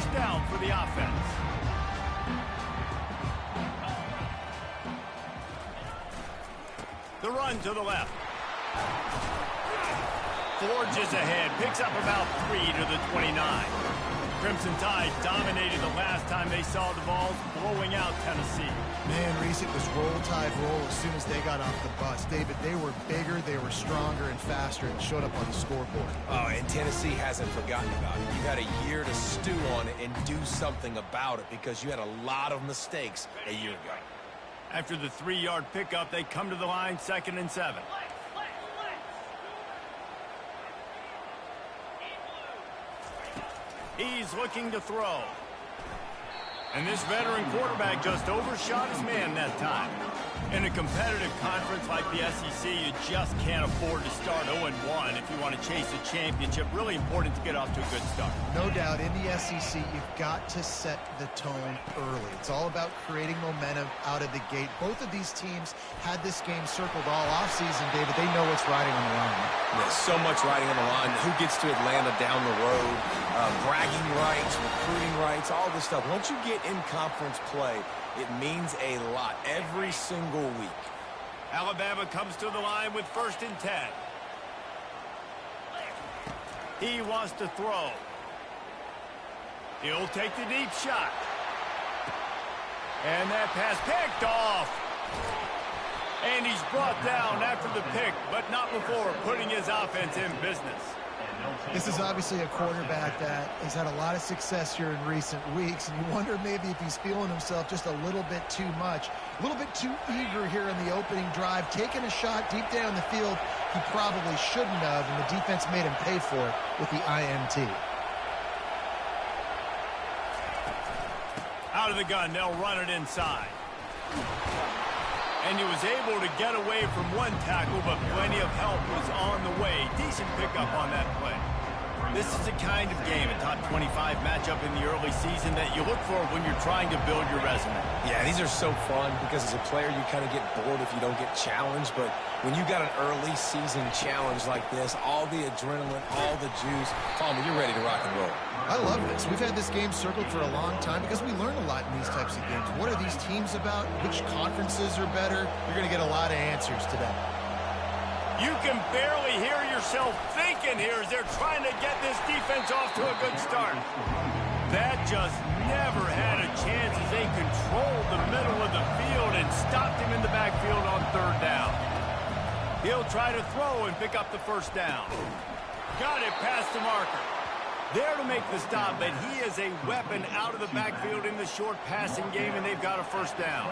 first down for the offense. The run to the left. Forges ahead, picks up about 3 to the 29. Crimson Tide dominated the last time they saw the Vols, blowing out Tennessee. Man, Reese, it was roll tide roll as soon as they got off the bus. David, they were bigger, they were stronger and faster, and showed up on the scoreboard. Oh, and Tennessee hasn't forgotten about it. You had a year to stew on it and do something about it because you had a lot of mistakes a year ago. After the 3-yard pickup, they come to the line, 2nd and 7. He's looking to throw. And this veteran quarterback just overshot his man that time. In a competitive conference like the SEC, you just can't afford to start 0-1 if you want to chase a championship. Really important to get off to a good start. No doubt, in the SEC, you've got to set the tone early. It's all about creating momentum out of the gate. Both of these teams had this game circled all offseason, David. They know what's riding on the line. There's so much riding on the line. Who gets to Atlanta down the road? Bragging rights, recruiting rights, all this stuff. Once you get in conference play, it means a lot every single week. Alabama comes to the line with 1st and 10. He wants to throw. He'll take the deep shot. And that pass picked off. And he's brought down after the pick, but not before putting his offense in business. This is obviously a quarterback that has had a lot of success here in recent weeks, and you wonder maybe if he's feeling himself just a little bit too much, a little bit too eager here in the opening drive, taking a shot deep down the field he probably shouldn't have, and the defense made him pay for it with the INT. Out of the gun, they'll run it inside. And he was able to get away from one tackle, but plenty of help was on the way. Decent pickup on that play. This is the kind of game, a top 25 matchup in the early season that you look for when you're trying to build your resume. Yeah, these are so fun because as a player, you kind of get bored if you don't get challenged. But when you got an early season challenge like this, all the adrenaline, all the juice, Palmer, you're ready to rock and roll. I love this. We've had this game circled for a long time because we learn a lot in these types of games. What are these teams about? Which conferences are better? You're going to get a lot of answers today. You can barely hear yourself thinking here as they're trying to get this defense off to a good start. That just never had a chance as they controlled the middle of the field and stopped him in the backfield on 3rd down. He'll try to throw and pick up the 1st down. Got it past the marker. There to make the stop, but he is a weapon out of the backfield in the short passing game, and they've got a 1st down.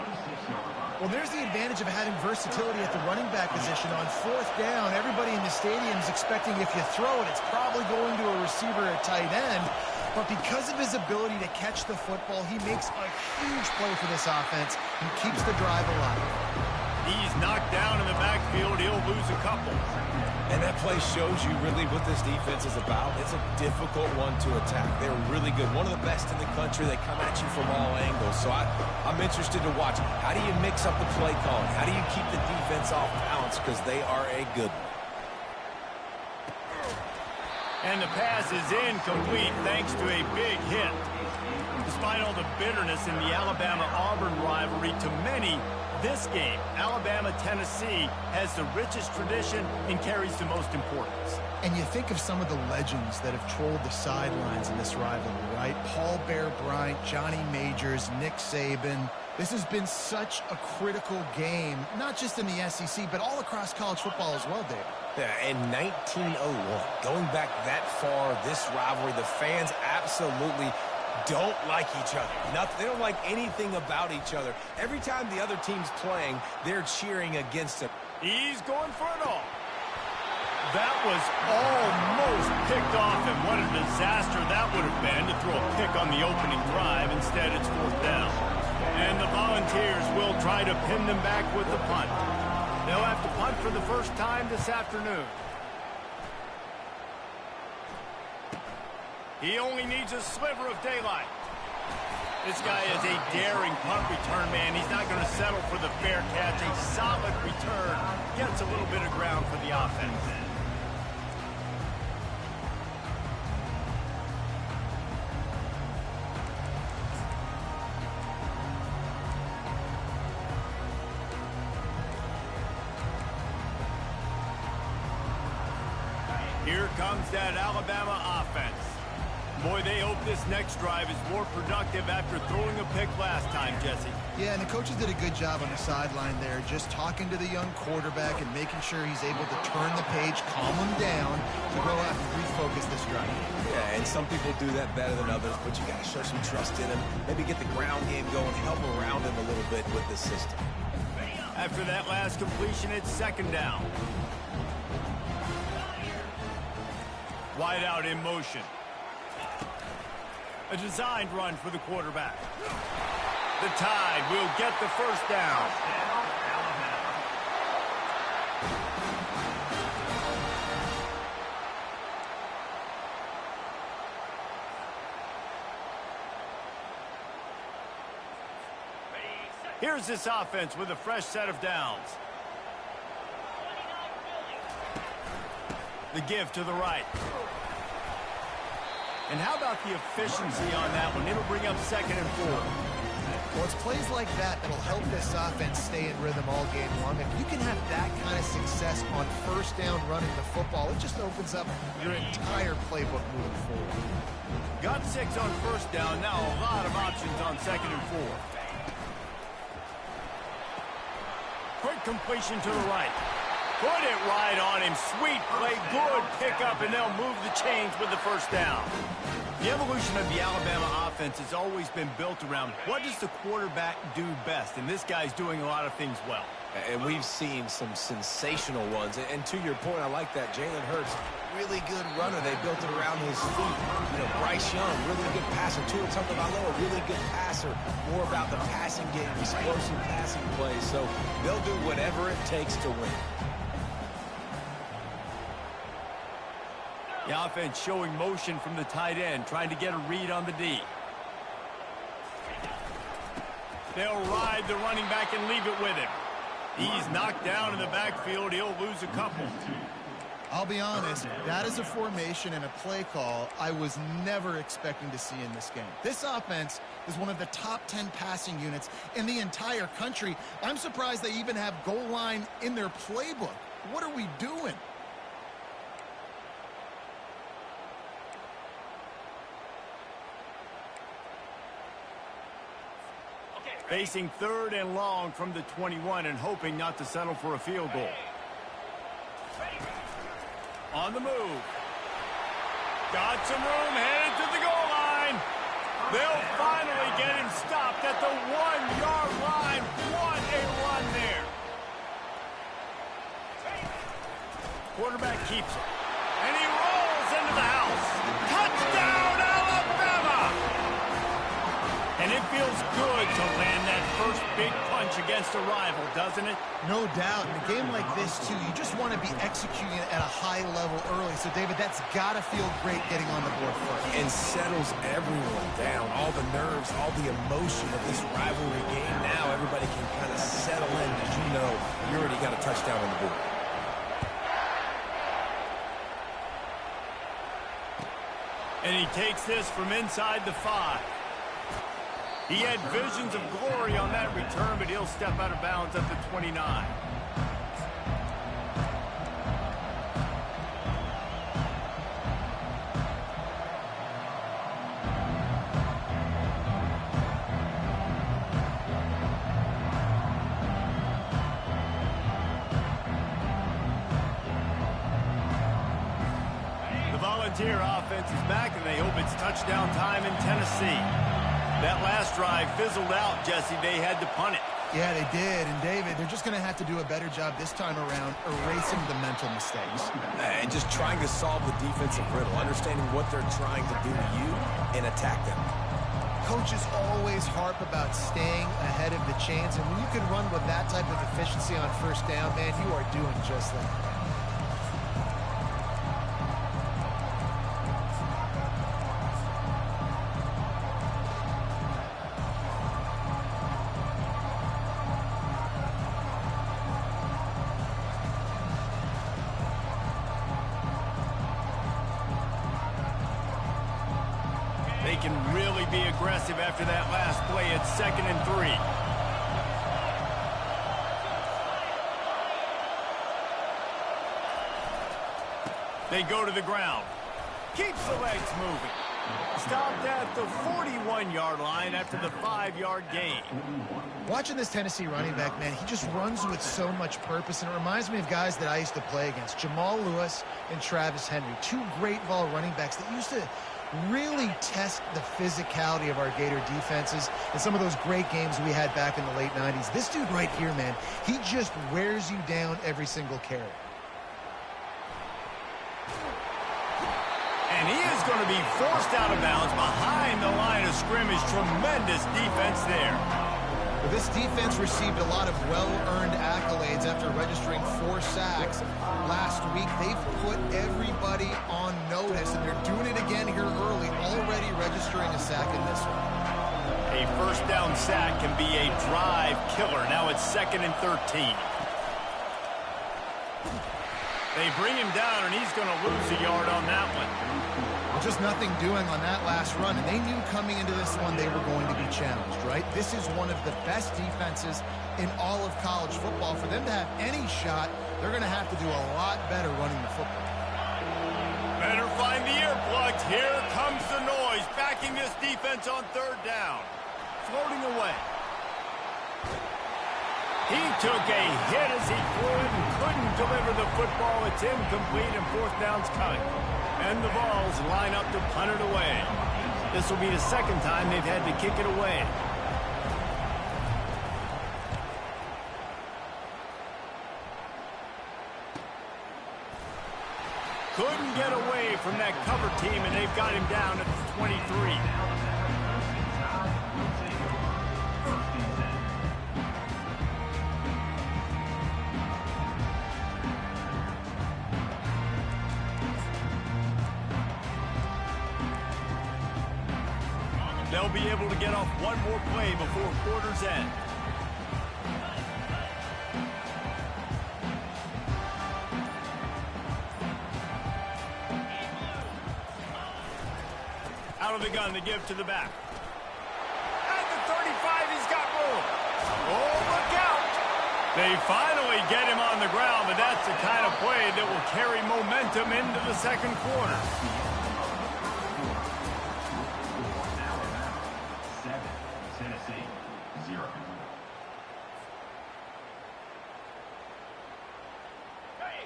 Well, there's the advantage of having versatility at the running back position. On 4th down, everybody in the stadium is expecting if you throw it, it's probably going to a receiver at tight end. But because of his ability to catch the football, he makes a huge play for this offense and keeps the drive alive. He's knocked down in the backfield. He'll lose a couple. And that play shows you really what this defense is about. It's a difficult one to attack. They're really good. One of the best in the country. They come at you from all angles. So I'm interested to watch. How do you mix up the play calling? How do you keep the defense off balance? Because they are a good one. And the pass is incomplete thanks to a big hit. Despite all the bitterness in the Alabama-Auburn rivalry, to many, this game, Alabama-Tennessee, has the richest tradition and carries the most importance. And you think of some of the legends that have trolled the sidelines in this rivalry, right? Paul Bear Bryant, Johnny Majors, Nick Saban. This has been such a critical game, not just in the SEC, but all across college football as well, David. Yeah, in 1901, going back that far, this rivalry, the fans absolutely don't like each other. They don't like anything about each other. Every time the other team's playing, they're cheering against him. He's going for it all. That was almost picked off, and what a disaster that would have been to throw a pick on the opening drive. Instead, it's 4th down. And the Volunteers will try to pin them back with the punt. They'll have to punt for the first time this afternoon. He only needs a sliver of daylight. This guy is a daring punt return man. He's not going to settle for the fair catch. A solid return. Gets a little bit of ground for the offense. comes that Alabama offense. Boy, they hope this next drive is more productive after throwing a pick last time, Jesse. Yeah, and the coaches did a good job on the sideline there, just talking to the young quarterback and making sure he's able to turn the page, calm him down, to go out and refocus this drive. Yeah, and some people do that better than others, but you got to show some trust in him. Maybe get the ground game going, help around him a little bit with the system. After that last completion, it's second down. Wide out in motion. A designed run for the quarterback. The Tide will get the first down. Here's this offense with a fresh set of downs. The give to the right. And how about the efficiency on that one? It'll bring up 2nd and 4. Well, it's plays like that that'll help this offense stay in rhythm all game long. If you can have that kind of success on first down running the football, it just opens up your entire playbook moving forward. Got 6 on first down. Now a lot of options on 2nd and 4. Quick completion to the right. Put it right on him. Sweet play. Good pickup, and they'll move the chains with the first down. The evolution of the Alabama offense has always been built around what does the quarterback do best, and this guy's doing a lot of things well. And we've seen some sensational ones. And to your point, I like that. Jalen Hurts, really good runner. They built it around his feet. You know, Bryce Young, really good passer. Tua Tagovailoa, really good passer. More about the passing game, explosive passing plays. So they'll do whatever it takes to win. The offense showing motion from the tight end, trying to get a read on the D. They'll ride the running back and leave it with him. He's knocked down in the backfield. He'll lose a couple. I'll be honest, that is a formation and a play call I was never expecting to see in this game. This offense is one of the top 10 passing units in the entire country. I'm surprised they even have goal line in their playbook. What are we doing? Facing 3rd and long from the 21 and hoping not to settle for a field goal. On the move. Got some room, headed to the goal line. They'll finally get him stopped at the 1-yard line. What a run there. Quarterback keeps it. And he rolls into the house. Touchdown, Alabama! And it feels good to land that first big punch against a rival, doesn't it? No doubt. In a game like this, too, you just want to be executing it at a high level early. So, David, that's got to feel great getting on the board first. And settles everyone down. All the nerves, all the emotion of this rivalry game. Now everybody can kind of settle in because you know you already got a touchdown on the board. And he takes this from inside the 5. He had visions of glory on that return, but he'll step out of bounds at the 29. The Volunteer offense is back, and they hope it's touchdown time in Tennessee. That last drive fizzled out, Jesse. They had to punt it. Yeah, they did. And, David, they're just going to have to do a better job this time around erasing the mental mistakes. And just trying to solve the defensive riddle, understanding what they're trying to do to you and attack them. Coaches always harp about staying ahead of the chains. And when you can run with that type of efficiency on first down, man, you are doing just that. They can really be aggressive after that last play. It's 2nd and 3. They go to the ground. Keeps the legs moving. Stopped at the 41-yard line after the 5-yard gain. Watching this Tennessee running back, man, he just runs with so much purpose, and it reminds me of guys that I used to play against, Jamal Lewis and Travis Henry, two great ball running backs that used to really test the physicality of our Gator defenses in some of those great games we had back in the late 90s. This dude right here, man, he just wears you down every single carry. And he is going to be forced out of bounds behind the line of scrimmage. Tremendous defense there. Well, this defense received a lot of well-earned accolades after registering 4 sacks last week. They've put everybody on notice, and they're doing it again here early, already registering a sack in this one. A first down sack can be a drive killer. Now it's 2nd and 13. They bring him down, and he's going to lose a yard on that one. Well, just nothing doing on that last run, and they knew coming into this one they were going to be challenged, right? This is one of the best defenses in all of college football. For them to have any shot, they're going to have to do a lot better running the football. Better find the earplugs. Here comes the noise, backing this defense on 3rd down. Floating away. He took a hit as he threw it and couldn't deliver the football. It's incomplete, and 4th down's coming. And the Vols line up to punt it away. This will be the 2nd time they've had to kick it away. Couldn't get away from that cover team, and they've got him down at the 23. They'll be able to get off one more play before quarter's end. Out of the gun to give to the back. At the 35, he's got room. Oh, look out. They finally get him on the ground, but that's the kind of play that will carry momentum into the 2nd quarter.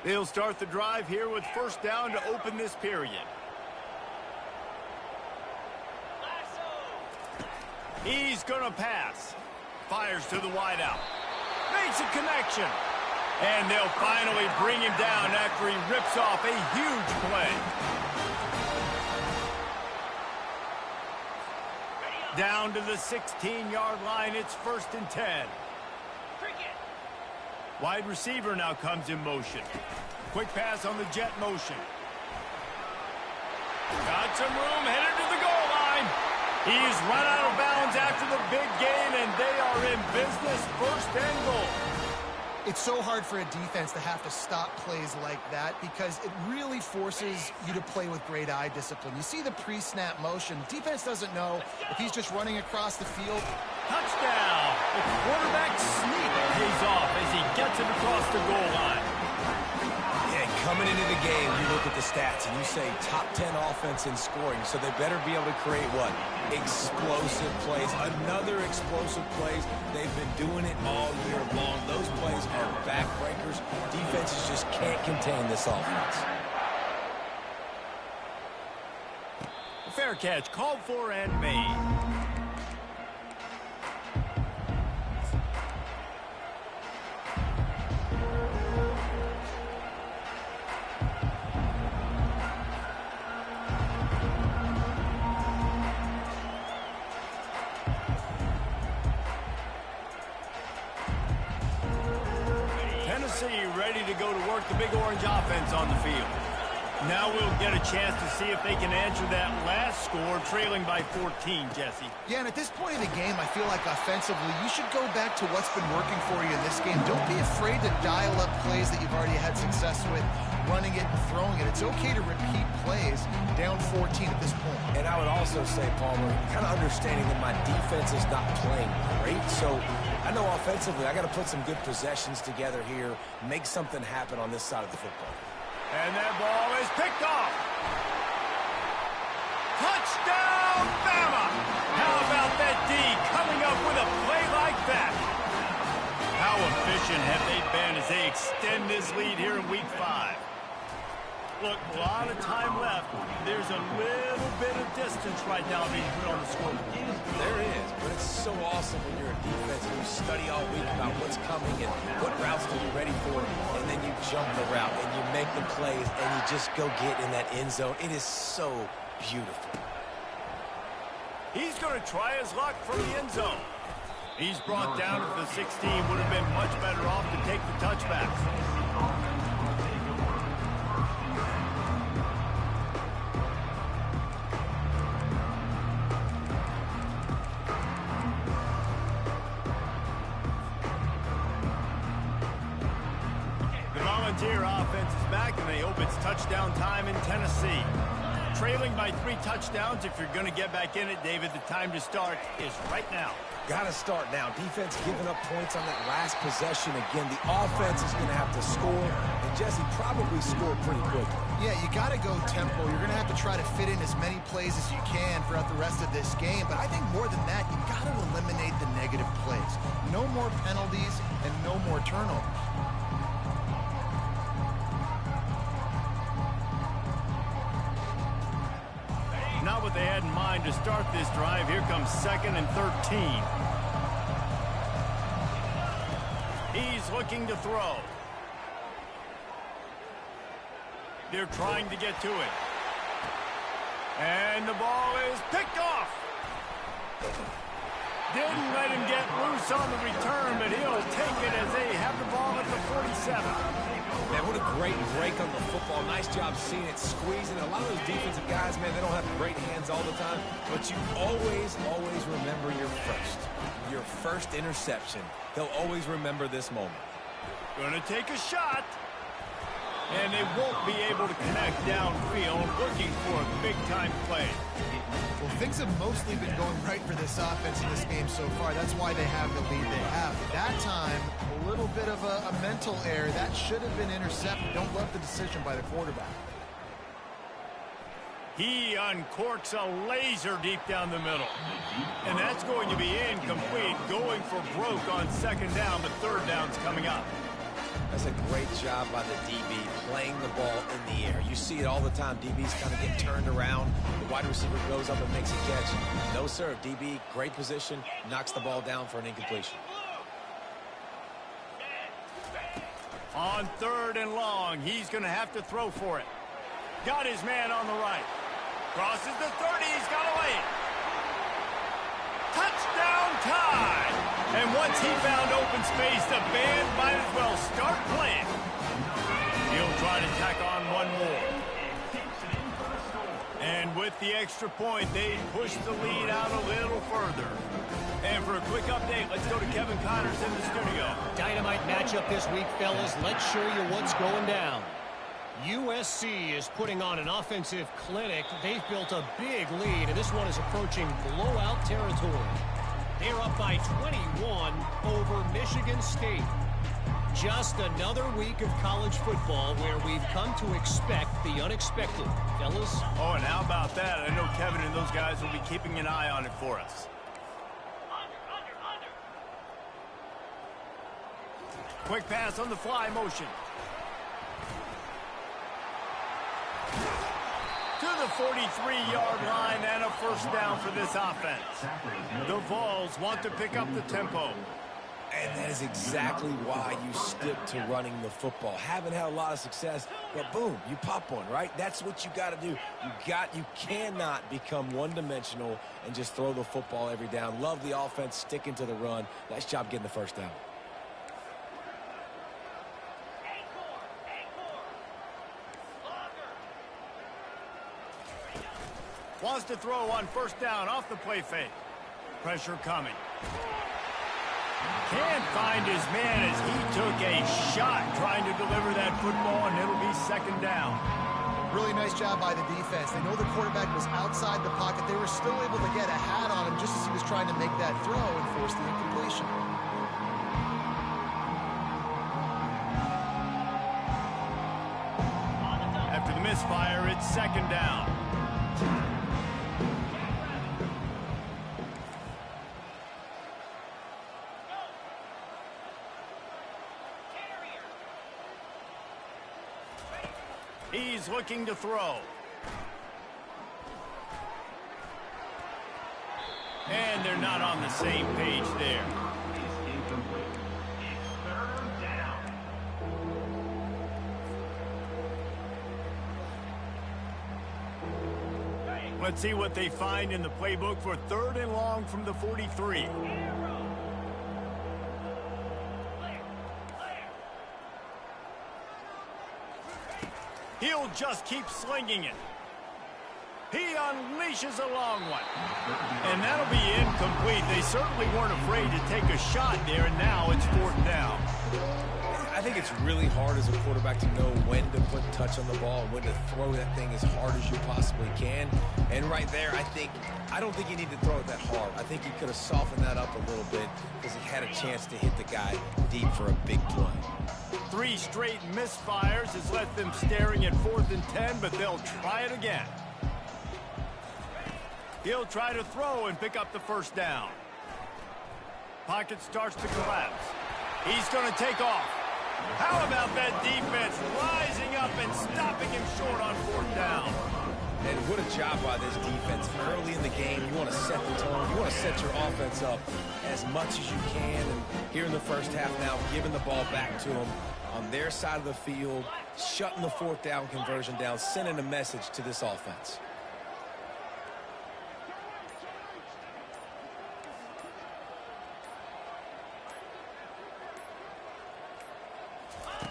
They'll start the drive here with 1st down to open this period. He's going to pass. Fires to the wideout. Makes a connection. And they'll finally bring him down after he rips off a huge play. Down to the 16-yard line. It's 1st and 10. Wide receiver now comes in motion. Quick pass on the jet motion. Got some room, headed to the goal line. He's run out of bounds after the big gain, and they are in business. 1st and goal. It's so hard for a defense to have to stop plays like that because it really forces you to play with great eye discipline. You see the pre-snap motion. Defense doesn't know if he's just running across the field. Touchdown! The quarterback sneak pays off as he gets it across the goal line. Yeah, coming into the game, you look at the stats and you say top 10 offense in scoring, so they better be able to create what? Explosive plays. Another explosive plays. They've been doing it all year long. Those plays are backbreakers. Defenses just can't contain this offense. Fair catch called for and made. Ready to go to work the Big Orange offense on the field. Now we'll get a chance to see if they can answer that last score, trailing by 14, Jesse. Yeah, and at this point in the game, I feel like offensively, you should go back to what's been working for you in this game. Don't be afraid to dial up plays that you've already had success with, running it and throwing it. It's okay to repeat plays down 14 at this point. And I would also say, Palmer, kind of understanding that my defense is not playing great, so I know offensively I got to put some good possessions together here, make something happen on this side of the football. And that ball is picked off. Touchdown, Bama! How about that D coming up with a play like that? How efficient have they been as they extend this lead here in Week 5? Look, a lot of time left. There's a little bit of distance right now being put on the scoreboard. There is, but it's so awesome when you're a defense and you study all week about what's coming and what routes to be ready for, and then you jump the route and you make the plays and you just go get in that end zone. It is so beautiful. He's going to try his luck from the end zone. He's brought down at the 16. Would have been much better off to take the touchbacks. Volunteer offense is back, and they hope it's touchdown time in Tennessee. Trailing by 3 touchdowns, if you're going to get back in it, David, the time to start is right now. Got to start now. Defense giving up points on that last possession. Again, the offense is going to have to score, and Jesse probably scored pretty quickly. Yeah, you got to go tempo. You're going to have to try to fit in as many plays as you can throughout the rest of this game, but I think more than that, you got to eliminate the negative plays. No more penalties and no more turnovers. Not what they had in mind to start this drive. Here comes 2nd and 13. He's looking to throw. They're trying to get to it. And the ball is picked off. Didn't let him get loose on the return, but he'll take it as they have the ball at the 47. Man, what a great break on the football. Nice job seeing it, squeezing. A lot of those defensive guys, man, they don't have great hands all the time, but you always remember your first interception. They'll always remember this moment. Gonna take a shot. And they won't be able to connect downfield, looking for a big-time play. Well, things have mostly been going right for this offense in this game so far. That's why they have the lead they have. But that time, a little bit of a mental error. That should have been intercepted. Don't love the decision by the quarterback. He uncorks a laser deep down the middle. And that's going to be incomplete, going for broke on 2nd down, but 3rd down's coming up. That's a great job by the DB, playing the ball in the air. You see it all the time. DBs kind of get turned around. The wide receiver goes up and makes a catch. No, sir. DB, great position, knocks the ball down for an incompletion. On 3rd and long, he's going to have to throw for it. Got his man on the right. Crosses the 30. He's got to lay it. Touchdown tie! And once he found open space, the band might as well start playing. He'll try to tack on one more. And with the extra point, they push the lead out a little further. And for a quick update, let's go to Kevin Connors in the studio. Dynamite matchup this week, fellas. Let's show you what's going down. USC is putting on an offensive clinic. They've built a big lead, and this one is approaching blowout territory. They're up by 21 over Michigan State. Just another week of college football where we've come to expect the unexpected. Fellas? Oh, and how about that? I know Kevin and those guys will be keeping an eye on it for us. Quick pass on the fly motion. To the 43-yard line and a 1st down for this offense. The Vols want to pick up the tempo. And that is exactly why you stick to running the football. Haven't had a lot of success, but boom, you pop one, right? That's what you got to do. You cannot become one-dimensional and just throw the football every down. Love the offense sticking to the run. Nice job getting the 1st down. Wants to throw on 1st down off the play fake. Pressure coming. Can't find his man as he took a shot trying to deliver that football, and it'll be 2nd down. Really nice job by the defense. They know the quarterback was outside the pocket. They were still able to get a hat on him just as he was trying to make that throw and force the incompletion. misfire. It's second down. He's looking to throw. And they're not on the same page there. Let's see what they find in the playbook for 3rd and long from the 43. He'll just keep slinging it. He unleashes a long one. And that'll be incomplete. They certainly weren't afraid to take a shot there, and now it's 4th down. I think it's really hard as a quarterback to know when to put touch on the ball and when to throw that thing as hard as you possibly can. And right there, I don't think you need to throw it that hard. I think you could have softened that up a little bit because he had a chance to hit the guy deep for a big play. 3 straight misfires has left them staring at 4th and 10, but they'll try it again. He'll try to throw and pick up the 1st down. Pocket starts to collapse. He's going to take off. How about that defense rising up and stopping him short on 4th down? And what a job by this defense. Early in the game, you want to set the tone. You want to set your offense up as much as you can. And here in the first half now, giving the ball back to them on their side of the field, shutting the 4th down conversion down, sending a message to this offense.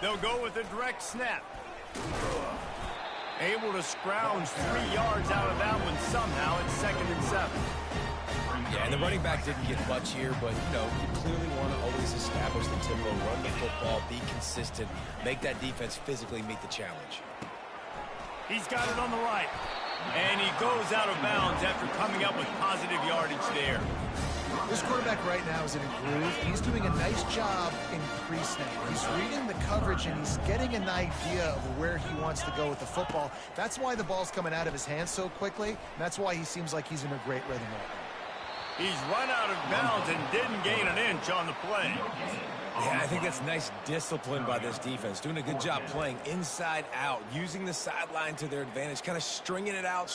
They'll go with a direct snap. Able to scrounge 3 yards out of that one somehow. It's 2nd and 7. Yeah, and the running back didn't get much here, but, you clearly want to always establish the tempo, run the football, be consistent, make that defense physically meet the challenge. He's got it on the right. And he goes out of bounds after coming up with positive yardage there. This quarterback right now is in a groove. He's doing a nice job in pre-snap. He's reading the coverage, and he's getting an idea of where he wants to go with the football. That's why the ball's coming out of his hands so quickly. And that's why he seems like he's in a great rhythm right now. He's run out of bounds and didn't gain an inch on the play. Yeah, I think that's nice discipline by this defense. Doing a good job playing inside out, using the sideline to their advantage, kind of stringing it out,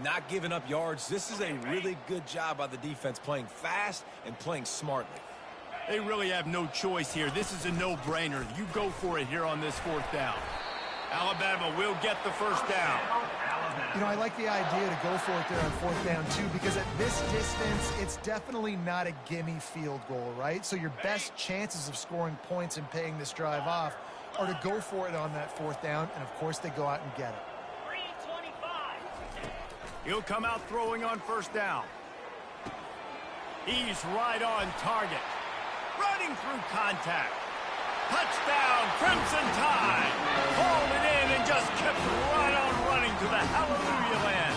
not giving up yards. This is a really good job by the defense, playing fast and playing smartly. They really have no choice here. This is a no-brainer. You go for it here on this 4th down. Alabama will get the 1st down. I like the idea to go for it there on 4th down, too, because at this distance, it's definitely not a gimme field goal, right? So your best chances of scoring points and paying this drive off are to go for it on that 4th down, and, of course, they go out and get it. 325. He'll come out throwing on 1st down. He's right on target. Running through contact. Touchdown, Crimson Tide. Hauled it in and just kept right on running to the hallelujah land.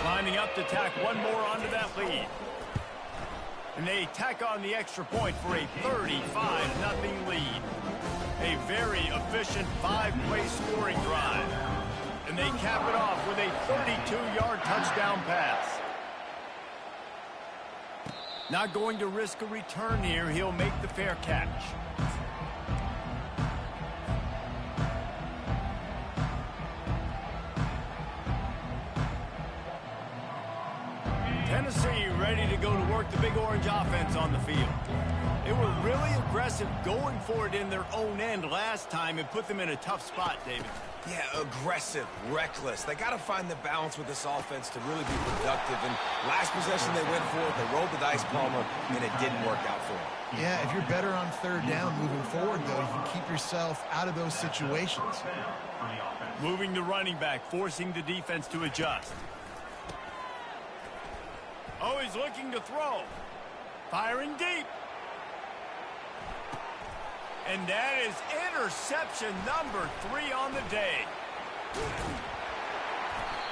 Lining up to tack one more onto that lead. And they tack on the extra point for a 35-0 lead. A very efficient 5-play scoring drive. And they cap it off with a 32-yard touchdown pass. Not going to risk a return here. He'll make the fair catch. Tennessee ready to go to work the Big Orange offense on the field. They were really aggressive going for it in their own end last time and put them in a tough spot, David. Yeah, aggressive, reckless. They got to find the balance with this offense to really be productive. And last possession they went for it, they rolled the dice, Palmer, and it didn't work out for them. Yeah, if you're better on 3rd down moving forward, though, you can keep yourself out of those situations. Moving the running back, forcing the defense to adjust. Oh, he's looking to throw. Firing deep. And that is interception number 3 on the day.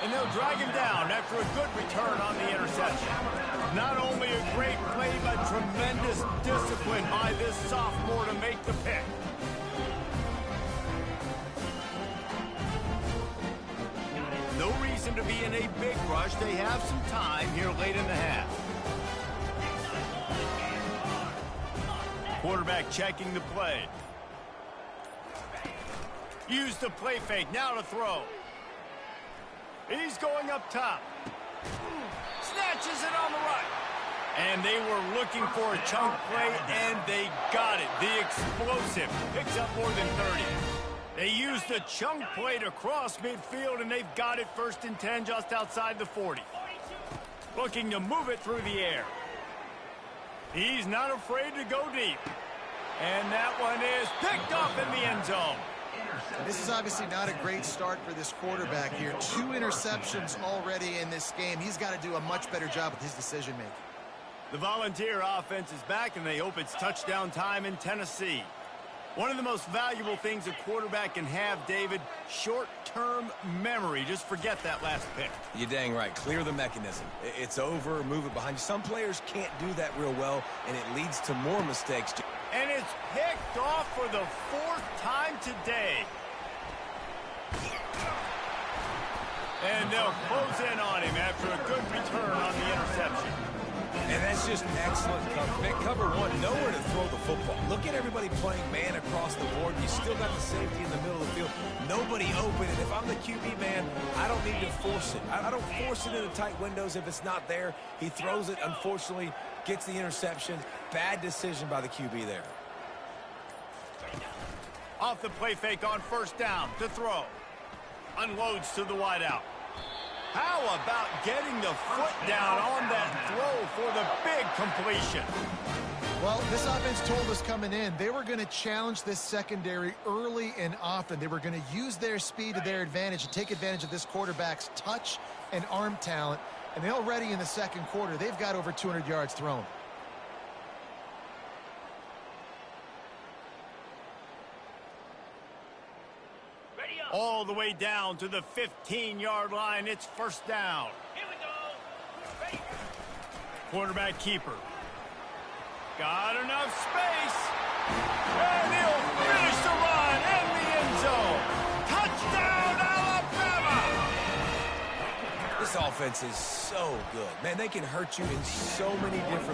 And they'll drag him down after a good return on the interception. Not only a great play, but tremendous discipline by this sophomore to make the pick. to be in a big rush. They have some time here late in the half. Quarterback checking the play. Use the play fake. Now to throw. He's going up top. Snatches it on the right. And they were looking for a chunk play, and they got it. The explosive picks up more than 30. They used the chunk play to cross midfield, and they've got it 1st and 10 just outside the 40. Looking to move it through the air. He's not afraid to go deep. And that one is picked off in the end zone. And this is obviously not a great start for this quarterback here. 2 interceptions already in this game. He's got to do a much better job with his decision-making. The Volunteer offense is back, and they hope it's touchdown time in Tennessee. One of the most valuable things a quarterback can have, David, short-term memory. Just forget that last pick. You're dang right. Clear the mechanism. It's over, move it behind you. Some players can't do that real well, and it leads to more mistakes. And it's picked off for the 4th time today. And they'll close in on him after a good return on the interception. And that's just excellent cover. Cover one, nowhere to throw the football. Look at everybody playing man across the board. You still got the safety in the middle of the field. Nobody open. And if I'm the QB man, I don't need to force it. I don't force it into tight windows if it's not there. He throws it, unfortunately, gets the interception. Bad decision by the QB there. Off the play fake on 1st down to throw. Unloads to the wideout. How about getting the foot down on that throw for the big completion? Well, this offense told us coming in they were going to challenge this secondary early and often. They were going to use their speed to their advantage and take advantage of this quarterback's touch and arm talent. And already in the 2nd quarter, they've got over 200 yards thrown. All the way down to the 15-yard line. It's 1st down. Here we go. Quarterback keeper. Got enough space. And he'll finish the run in the end zone. Touchdown, Alabama! This offense is so good. Man, they can hurt you in so many different